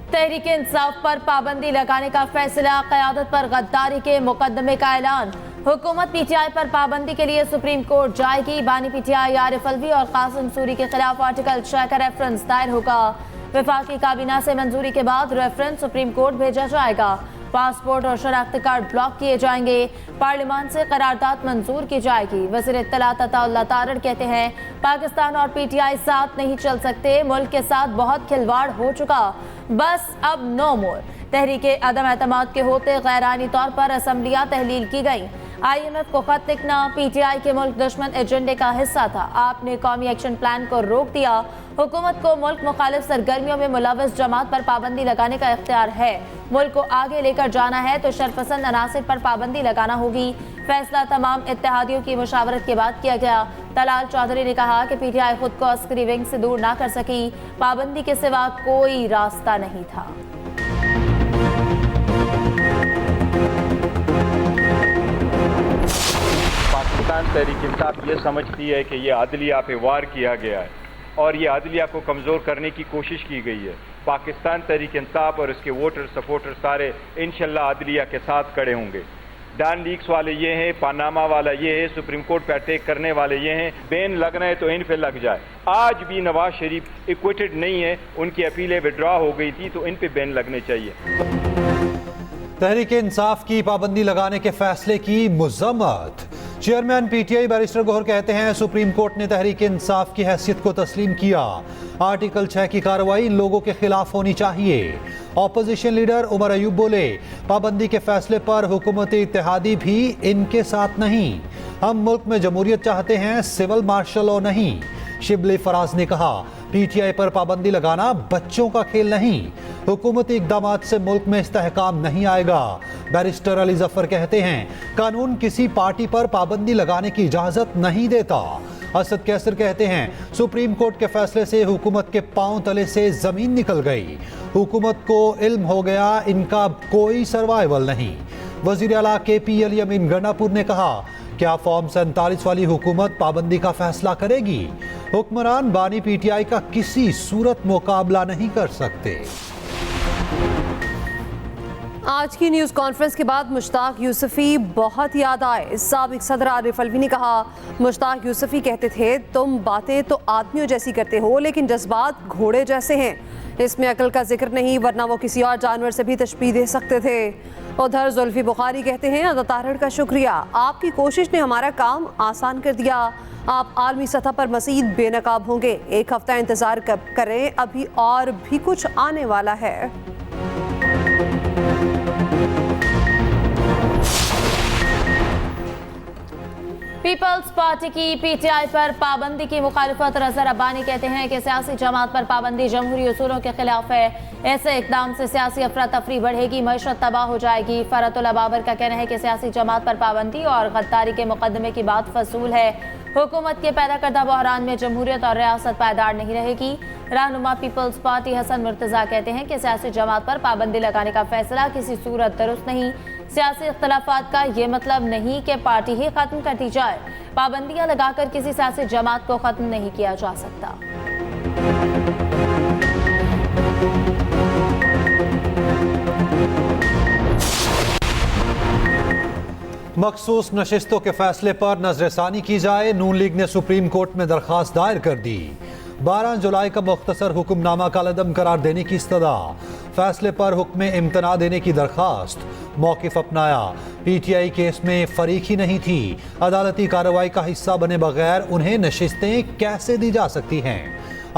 तहरीक इंसाफ पर पाबंदी लगाने का फैसला, क़यादत पर गद्दारी के मुकदमे का ऐलान। हुकूमत पीटीआई पर पाबंदी के लिए सुप्रीम कोर्ट जाएगी। बानी पीटीआई आरिफ अलवी और कासिम सूरी के खिलाफ आर्टिकल 6 का रेफरेंस दायर होगा। वफाकी काबीना से मंजूरी के बाद रेफरेंस सुप्रीम कोर्ट भेजा जाएगा। पासपोर्ट और शनाख्ती कार्ड ब्लॉक किए जाएंगे। पार्लियामान से करारदाद मंजूर की जाएगी। वज़ीर इत्तलात अताउल्लाह तारड़ कहते हैं पाकिस्तान और पीटीआई साथ नहीं चल सकते, मुल्क के साथ बहुत खिलवाड़ हो चुका, बस अब नो मोर। तहरीके अदम एतमाद के होते गैर आईनी तौर पर असम्बलियाँ तहलील की गई। IMF को खत लिखना पीटीआई के मुल्क दुश्मन एजेंडे का हिस्सा था। आपने कौमी एक्शन प्लान को रोक दिया। हुकूमत को मुल्क मुखालिफ सरगर्मियों में मुलव्वस जमात पर पाबंदी लगाने का इख्तियार है। मुल्क को आगे लेकर जाना है तो शरपसंद अनासिर पर पाबंदी लगाना होगी। फैसला तमाम इत्तेहादियों की मुशावरत के बाद किया गया। तलाल चौधरी ने कहा कि पीटीआई खुद को अस्करी विंग से दूर ना कर सकी, पाबंदी के सिवा कोई रास्ता नहीं था। पाकिस्तान तहरीक इंसाफ ये समझती है कि ये अदलिया पे वार किया गया है और ये अदलिया को कमज़ोर करने की कोशिश की गई है। पाकिस्तान तहरीक इंसाफ और इसके वोटर सपोर्टर सारे इंशाल्लाह अदलिया के साथ खड़े होंगे। डॉन लीक्स वाले ये हैं, पानामा वाला ये है, सुप्रीम कोर्ट पे अटैक करने वाले ये हैं। बैन लगना है तो इन पे लग जाए। आज भी नवाज शरीफ इक्विटेड नहीं है, उनकी अपीलें विड्रॉ हो गई थी तो इन पे बैन लगने चाहिए। तहरीक इंसाफ की पाबंदी लगाने के फैसले की मजम्मत। चेयरमैन पीटीआई बैरिस्टर गौहर कहते हैं सुप्रीम कोर्ट ने तहरीक इंसाफ की हैसियत को तस्लीम किया। आर्टिकल 6 की कार्रवाई इन लोगों के खिलाफ होनी चाहिए। ऑपोजिशन लीडर उमर अयूब बोले पाबंदी के फैसले पर हुकूमत इत्तेहादी भी इनके साथ नहीं। हम मुल्क में जमहूरियत चाहते हैं, सिविल मार्शल लॉ नहीं। शिबली फराज ने कहा पीटीआई पर पाबंदी लगाना बच्चों का खेल नहीं। हुकूमती इक़दामात से मुल्क में इस्तेहकाम नहीं आएगा। बैरिस्टर अली जफर कहते हैं कानून किसी पार्टी पर पाबंदी लगाने की इजाज़त नहीं देता। असद कैसर कहते हैं सुप्रीम कोर्ट के फैसले से हुकूमत के पांव तले से जमीन निकल गई। हुकूमत को इल्म हो गया इनका कोई सर्वाइवल नहीं। वज़ीर आला KP अली अमीन गंडापुर ने कहा क्या फॉर्म 47 वाली हुकूमत पाबंदी का फैसला करेगी? हुक्मरान बानी पीटीआई का किसी सूरत मुकाबला नहीं कर सकते। आज की न्यूज़ कॉन्फ्रेंस के बाद मुश्ताक यूसुफी बहुत याद आए। साबिक सदर आरिफ अलवी ने कहा मुश्ताक यूसुफी कहते थे तुम बातें तो आदमियों जैसी करते हो लेकिन जज्बात घोड़े जैसे हैं। इसमें अकल का जिक्र नहीं वरना वो किसी और जानवर से भी तशबीह दे सकते थे। उधर जुल्फी बुखारी कहते हैं अदा तारड़ का शुक्रिया, आपकी कोशिश ने हमारा काम आसान कर दिया। आप आलमी सतह पर मज़ीद बेनकाब होंगे। एक हफ्ता इंतज़ार करें, अभी और भी कुछ आने वाला है। पीपल्स पार्टी की पीटीआई पर पाबंदी की मुखालिफत। रज़ा रब्बानी कहते हैं कि सियासी जमात पर पाबंदी जमहूरी उसूलों के खिलाफ है। ऐसे इकदाम से सियासी अफरा तफरी बढ़ेगी, मईशत तबाह हो जाएगी। फरतुल्लाह बाबर का कहना है कि सियासी जमात पर पाबंदी और गद्दारी के मुकदमे की बात फसूल है। हुकूमत के पैदा करदा बहरान में जमहूरियत और रियासत पायदार नहीं रहेगी। रहनुमा पीपल्स पार्टी हसन मुर्तज़ा कहते हैं कि सियासी जमात पर पाबंदी लगाने का फैसला किसी सूरत दुरुस्त नहीं। सियासी इख्तलाफात का ये मतलब नहीं कि पार्टी ही खत्म कर दी जाए। पाबंदियां लगाकर किसी सियासी जमात को खत्म नहीं किया जा सकता। मखसूस नशिस्तों के फैसले पर नजरसानी की जाए। नून लीग ने सुप्रीम कोर्ट में दरख्वास्त दायर कर दी। 12 जुलाई का मुख्तसर हुक्मनामा कालअदम करार देने की इस्तदा। फैसले पर हुक्म इम्तना देने की दरख्वास्त। मौक़िफ़ अपनाया, पीटीआई केस में फरीक ही नहीं थी। अदालती कार्रवाई का हिस्सा बने बगैर उन्हें नशिस्तें कैसे दी जा सकती हैं?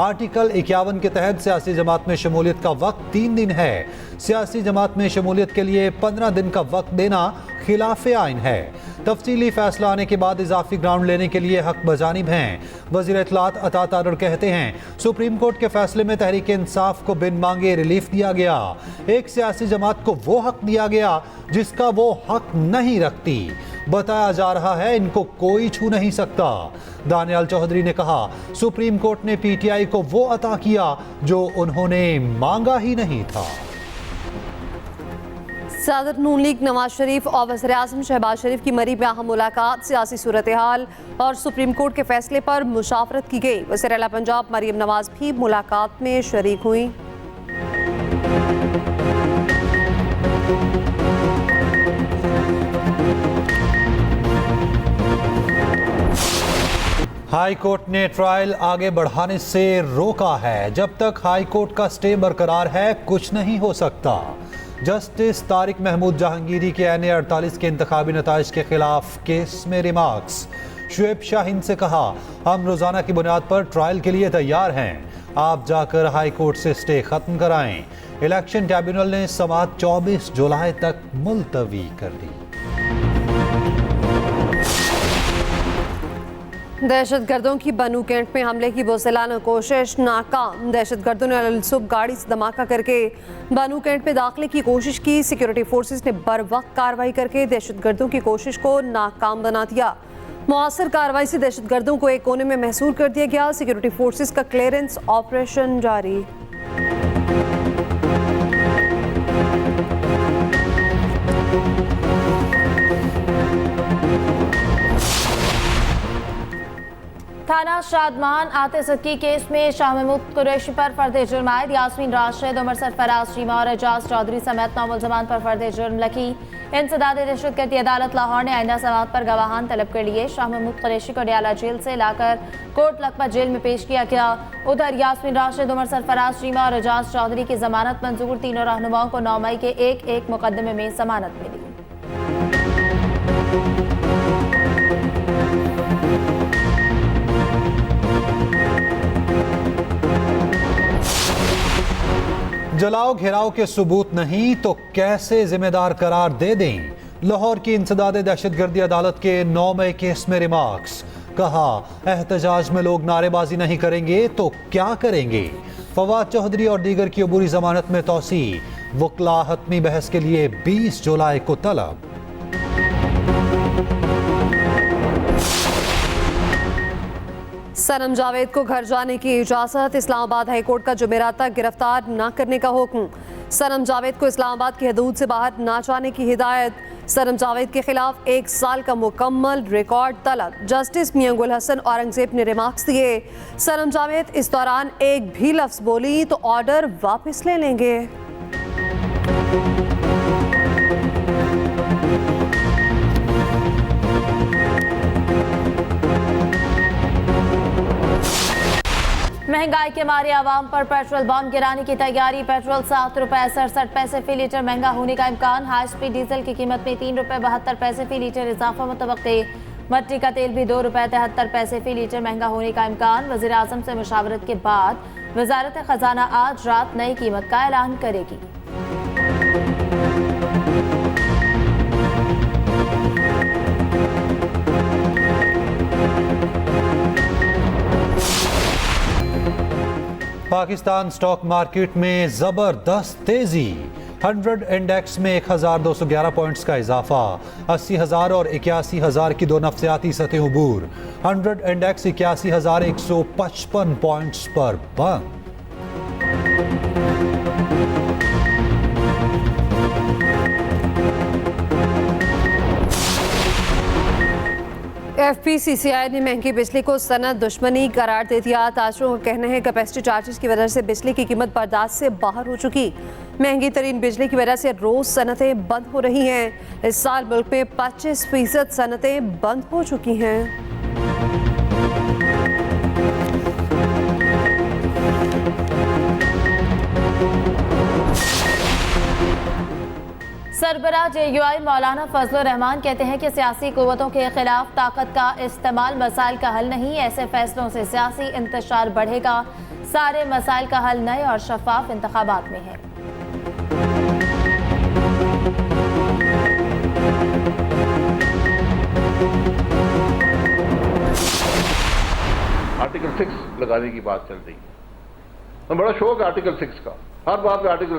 आर्टिकल 51 के तहत सियासी जमात में शमूलियत का वक्त 3 दिन है। सियासी जमात में शमूलियत के लिए 15 दिन का वक्त देना खिलाफ आइन है। तफसीली फैसला आने के बाद इजाफी ग्राउंड लेने के लिए हक बजानिब हैं। वज़ीर इत्तलात अता तारड़ कहते हैं सुप्रीम कोर्ट के फैसले में तहरीक इंसाफ को बिन मांगे रिलीफ दिया गया। एक सियासी जमात को वो हक दिया गया जिसका वो हक नहीं रखती। बताया जा रहा है इनको कोई छू नहीं सकता। दानियाल चौधरी ने कहा सुप्रीम कोर्ट ने पीटीआई को वो अता किया जो उन्होंने मांगा ही नहीं था। सदर नून लीग नवाज शरीफ और वज़ीर आज़म शहबाज शरीफ की मरी में अहम मुलाकात, सियासी सूरत हाल और सुप्रीम कोर्ट के फैसले पर मुशावरत की गई। वज़ीर आला पंजाब मरियम नवाज भी मुलाकात में शरीक हुई। हाई कोर्ट ने ट्रायल आगे बढ़ाने से रोका है। जब तक हाई कोर्ट का स्टे बरकरार है कुछ नहीं हो सकता। जस्टिस तारिक महमूद जहांगीरी के NA 48 के इंतखाबी नताइज के खिलाफ केस में रिमार्क्स। शुएब शाहीन से कहा, हम रोजाना की बुनियाद पर ट्रायल के लिए तैयार हैं, आप जाकर हाई कोर्ट से स्टे खत्म कराएं। इलेक्शन ट्रिब्यूनल ने समाअत 24 जुलाई तक मुलतवी कर दी। दहशतगर्दों की बनू कैंट में हमले की बुज़दिलाना कोशिश नाकाम। दहशतगर्दों ने अलसुब गाड़ी से धमाका करके बनू कैंट में दाखिले की कोशिश की। सिक्योरिटी फोर्सेस ने बर वक्त कार्रवाई करके दहशतगर्दों की कोशिश को नाकाम बना दिया। मुआसर कार्रवाई से दहशतगर्दों को एक कोने में महसूर कर दिया गया। सिक्योरिटी फोर्सेस का क्लियरेंस ऑपरेशन जारी। थाना शादमान आतिशगी केस में शाह महमूद कुरैशी पर फर्द जुर्म आयद यास्मीन राशिद, उमर सरफराज शीमा और एजाज चौधरी समेत 9 मुलजमान पर फर्द जुर्म लगी। इंसदाद दहशतगर्दी अदालत लाहौर ने आइंदा समाअत पर गवाहान तलब कर लिए। शाह महमूद कुरैशी को डियाला जेल से लाकर कोट लखपत जेल में पेश किया गया। उधर यास्मीन राशिद, उमर सरफराज शीमा और एजाज चौधरी की जमानत मंजूर। तीनों रहनुमाओं को 9 मई के एक मुकदमे में जमानत मिली। जलाओ घेराव के सबूत नहीं तो कैसे जिम्मेदार करार दे दें। लाहौर की इंसदाद दहशतगर्दी अदालत के 9 मई केस में रिमार्क्स। कहा, एहतजाज में लोग नारेबाजी नहीं करेंगे तो क्या करेंगे। फवाद चौधरी और दीगर की अबूरी जमानत में तौसी। वकला हतमी बहस के लिए 20 जुलाई को तलब। सनम जावेद को घर जाने की इजाजत। इस्लामाबाद हाई कोर्ट का जुमेरात तक गिरफ्तार न करने का हुक्म। सनम जावेद को इस्लामाबाद की हदूद से बाहर न जाने की हिदायत। सनम जावेद के खिलाफ 1 साल का मुकम्मल रिकॉर्ड तलब। जस्टिस मियां गुल हसन औरंगजेब ने रिमार्क्स दिए, सनम जावेद इस दौरान एक भी लफ्ज बोली तो ऑर्डर वापस ले लेंगे। महंगाई के मारे आवाम पर पेट्रोल बम गिराने की तैयारी। पेट्रोल 7 रुपए 67 पैसे फी लीटर महंगा होने का इम्कान। हाई स्पीड डीजल की कीमत में 3 रुपए 72 पैसे फी लीटर इजाफा मुतवक्के। मट्टी का तेल भी 2 रुपए 73 पैसे फी लीटर महंगा होने का इम्कान। वज़ीर आज़म से मुशावरत के बाद वजारत खजाना आज रात नई कीमत का ऐलान करेगी। पाकिस्तान स्टॉक मार्केट में जबरदस्त तेजी। 100 इंडेक्स में 1211 पॉइंट्स का इजाफा। 80,000 और 81,000 की 2 नफ्सियाती सतह उबूर। 100 इंडेक्स 81,155 पॉइंट्स पर बंद। FPCCI ने महंगी बिजली को सनत दुश्मनी करार दे दिया। ताजरों का कहना है कैपेसिटी चार्जेस की वजह से बिजली की कीमत बर्दाश्त से बाहर हो चुकी। महंगी तरीन बिजली की वजह से रोज सनतें बंद हो रही हैं। इस साल मुल्क में 25% सनतें बंद हो चुकी हैं। सरबराह JUI मौलाना फजलुर रहमान कहते हैं कि सियासी कुव्वतों के खिलाफ ताकत का इस्तेमाल मसाइल का हल नहीं। ऐसे फैसलों से सियासी इंतशार बढ़ेगा। सारे मसाइल का हल नए और शफाफ इंतखाबात में है। आर्टिकल 6 लगाने की बात चल रही है। तो बड़ा शौक है आर्टिकल 6 का। हर बात पे आर्टिकल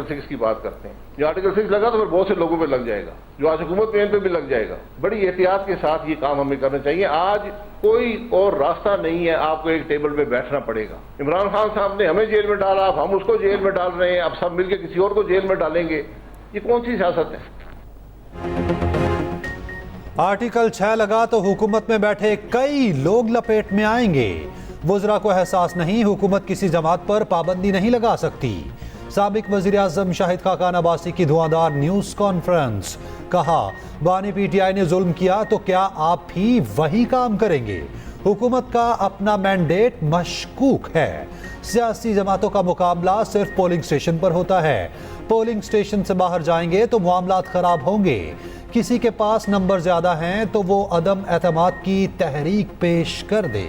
6 की बात करते हैं। जो आर्टिकल 6 लगा तो फिर बहुत से लोगों पे लग जाएगा, जो आज हुकूमत में इन पे भी लग जाएगा। बड़ी एहतियात के साथ ये काम हमें करना चाहिए। आज कोई और रास्ता नहीं है, आपको एक टेबल पे बैठना पड़ेगा। इमरान खान साहब ने हमें जेल में डाला, अब हम उसको जेल में डाल रहे हैं, अब सब मिलकर किसी और को जेल में डालेंगे। ये कौन सी सियासत है? आर्टिकल 6 लगा तो हुकूमत में बैठे कई लोग लपेट में आएंगे। वुज़रा को एहसास नहीं, हुकूमत किसी जमात पर पाबंदी नहीं लगा सकती। साबिक वज़ीर आज़म शाहिद खाकान अब्बासी की धुआंधार न्यूज़ कॉन्फ्रेंस। कहा, बानी पीटीआई ने जुल्म किया तो क्या आप भी वही काम करेंगे? हुकूमत का अपना मैंडेट मशकूक है। सियासी जमातों का मुकाबला सिर्फ पोलिंग स्टेशन पर होता है। पोलिंग स्टेशन से बाहर जाएंगे तो मामलात खराब होंगे। किसी के पास नंबर ज्यादा हैं तो वो अदम एतमाद की तहरीक पेश कर दे।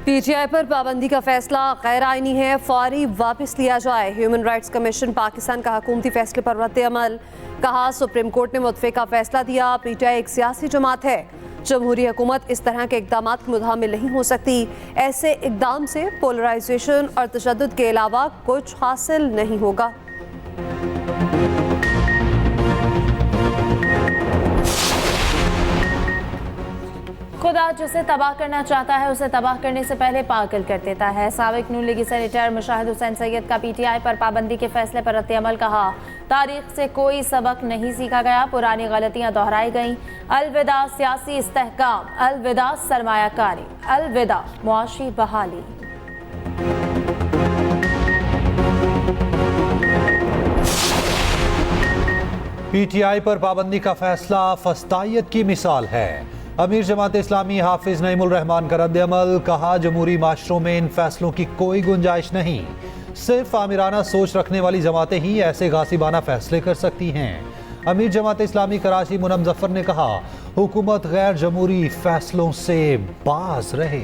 पीटीआई पर पाबंदी का फैसला गैर आईनी है, फौरी वापस लिया जाए। ह्यूमन राइट्स कमीशन पाकिस्तान का हुकूमती फैसले पर रद्द अमल। कहा, सुप्रीम कोर्ट ने मुतफ़िका फैसला दिया। पीटीआई एक सियासी जमात है। जमहूरी हुकूमत इस तरह के इक़दाम की मुद्दामिल नहीं हो सकती। ऐसे इक़दाम से पोलराइजेशन और तशद्दुद के अलावा कुछ हासिल नहीं होगा। खुदा जिसे तबाह करना चाहता है उसे तबाह करने से पहले पागल कर देता है। साबिक नून लीगी सेनेटर मुशाहिद हुसैन सैयद का पीटीआई पर पाबंदी के फैसले पर रद्द अमल। कहा, तारीख से कोई सबक नहीं सीखा गया, पुरानी गलतियां दोहराई गईं। अलविदा सियासी इस्तेहकाम, अलविदा सरमायाकारी, अलविदा मुआशी बहाली। पीटीआई पर पाबंदी का फैसला फस्तायत की मिसाल है। अमीर जमात इस्लामी हाफिज नईमुल रहमान का रद्द अमल। कहा, जमहूरी माशरों में इन फैसलों की कोई गुंजाइश नहीं। सिर्फ आमिराना सोच रखने वाली जमातें ही ऐसे गासिबाना फैसले कर सकती हैं। अमीर जमात इस्लामी कराची मुनम जफर ने कहा, हुकूमत गैर जमहूरी फैसलों से बाज रहे।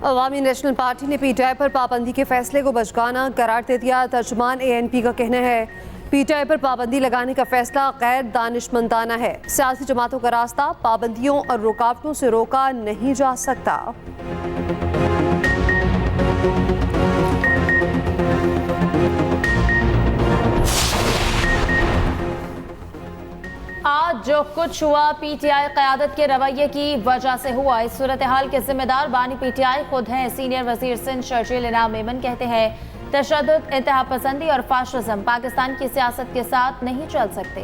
अवामी नेशनल पार्टी ने पीटीआई पर पाबंदी के फैसले को बचकाना करार दे दिया। तर्जुमान एएनपी का कहना है, पीटीआई पर पाबंदी लगाने का फैसला गैर दानिशमंदाना है। सियासी जमातों का रास्ता पाबंदियों और रुकावटों से रोका नहीं जा सकता। आज जो कुछ हुआ पीटीआई क़यादत के रवैये की वजह से हुआ। इस सूरत हाल के जिम्मेदार बानी पीटीआई खुद हैं। सीनियर वजीर सिंध शर्जील इनाम मेमन कहते हैं, तशद्दुद, इंतहा पसंदी और फाशिज्म पाकिस्तान की सियासत के साथ नहीं चल सकते।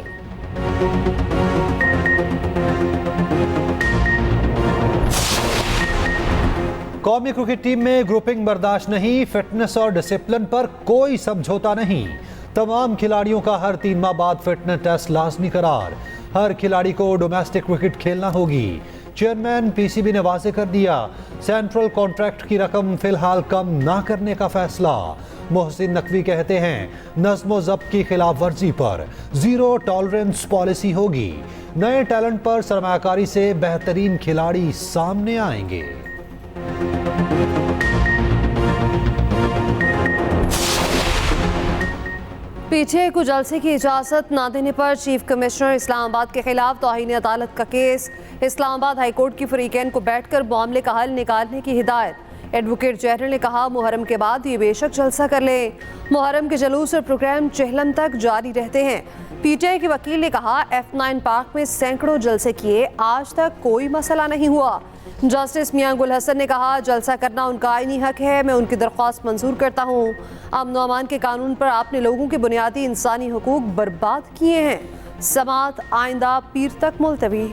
कौमी क्रिकेट टीम में ग्रुपिंग बर्दाश्त नहीं, फिटनेस और डिसिप्लिन पर कोई समझौता नहीं। तमाम खिलाड़ियों का हर 3 माह बाद फिटनेस टेस्ट लाजमी करार। हर खिलाड़ी को डोमेस्टिक क्रिकेट खेलना होगी। चेयरमैन पीसीबी ने वाजे कर दिया, सेंट्रल कॉन्ट्रैक्ट की रकम फिलहाल कम ना करने का फैसला। मोहसिन नकवी कहते हैं, नज़्म ज़ब्त की खिलाफ वर्जी पर जीरो टॉलरेंस पॉलिसी होगी। नए टैलेंट पर सरमायाकारी से बेहतरीन खिलाड़ी सामने आएंगे। पीटीआई को जलसे की इजाजत ना देने पर चीफ कमिश्नर इस्लामाबाद के खिलाफ तौहीन अदालत का केस। इस्लामाबाद हाईकोर्ट की फरीकैन को बैठकर मामले का हल निकालने की हिदायत। एडवोकेट जनरल ने कहा, मुहर्रम के बाद ये बेशक जलसा कर ले। मुहर्रम के जुलूस और प्रोग्राम चहलम तक जारी रहते हैं। पीटीआई के वकील ने कहा, F9 पार्क में सैकड़ों जलसे किए, आज तक कोई मसला नहीं हुआ। जस्टिस मियां गुल हसन ने कहा, जलसा करना उनका आईनी हक है, मैं उनकी दरख्वास्त मंजूर करता हूँ। अमन व अमान के कानून पर आपने लोगों के बुनियादी इंसानी हुकूक बर्बाद किए हैं। समात आइंदा पीर तक मुलतवी।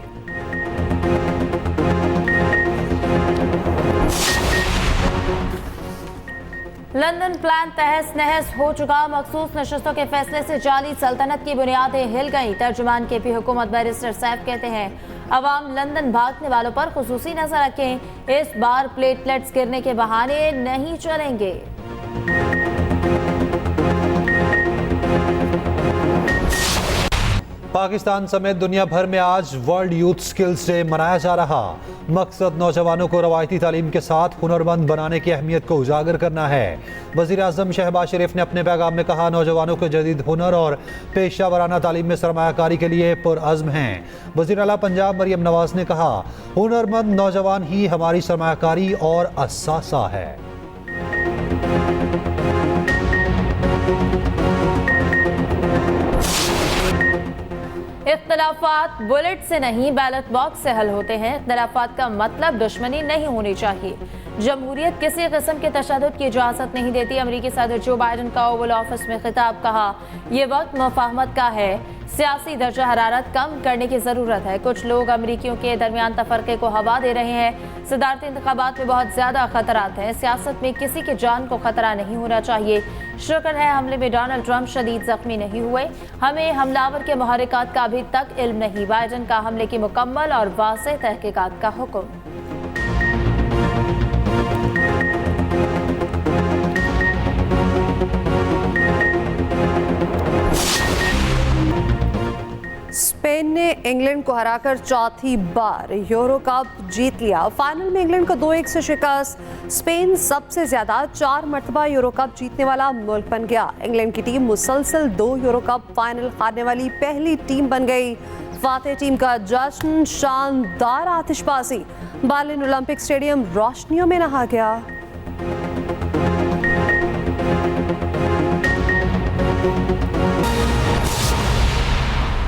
लंदन प्लान तहस नहस हो चुका। मखसूस नशस्तों के फैसले से जाली सल्तनत की बुनियादें हिल गईं। तर्जुमान केपी हुकूमत बैरिस्टर सैफ कहते हैं, अवाम लंदन भागने वालों पर खुसूसी नजर रखें। इस बार प्लेटलेट्स गिरने के बहाने नहीं चलेंगे। पाकिस्तान समेत दुनिया भर में आज वर्ल्ड यूथ स्किल्स डे मनाया जा रहा। मकसद नौजवानों को रवायती तालीम के साथ हुनरमंद बनाने की अहमियत को उजागर करना है। वज़ीर आज़म शहबाज शरीफ ने अपने पैगाम में कहा, नौजवानों को जदीद हुनर और पेशा वराना तालीम में सरमायाकारी के लिए पुरअज़्म हैं। वज़ीर आला पंजाब मरियम नवाज ने कहा, हुनरमंद नौजवान ही हमारी सरमायाकारी और असासा है। इख्तलाफात बुलेट से नहीं बैलेट बॉक्स से हल होते हैं। इख्तलाफात का मतलब दुश्मनी नहीं होनी चाहिए। जमहूरियत किसी किस्म के तशद्दुद की इजाज़त नहीं देती। अमेरिकी सदर जो बाइडन का ओवल ऑफिस में खिताब, कहा यह वक्त मुफाहमत का है, सियासी दर्जा हरारत कम करने की ज़रूरत है। कुछ लोग अमरीकियों के दरमियान तफरके को हवा दे रहे हैं। सदारती इंतखाबात में बहुत ज़्यादा खतरात हैं। सियासत में किसी की जान को खतरा नहीं होना चाहिए। शुक्र है हमले में डोनाल्ड ट्रंप शदीद जख्मी नहीं हुए। हमें हमलावर के मुहर्रिकात का अभी तक इल्म नहीं। बाइडन का हमले की मुकम्मल और वाज़ेह तहकीकात का हुक्म। स्पेन ने इंग्लैंड को हराकर चौथी बार यूरो कप जीत लिया। फाइनल में इंग्लैंड को 2-1 से शिकस्त। स्पेन सबसे ज्यादा 4 मरतबा यूरो कप जीतने वाला मुल्क बन गया। इंग्लैंड की टीम मुसलसल 2 यूरो कप फाइनल हारने वाली पहली टीम बन गई। फातेह टीम का जश्न, शानदार आतिशबाजी, बर्लिन ओलंपिक स्टेडियम रोशनियों में नहा गया।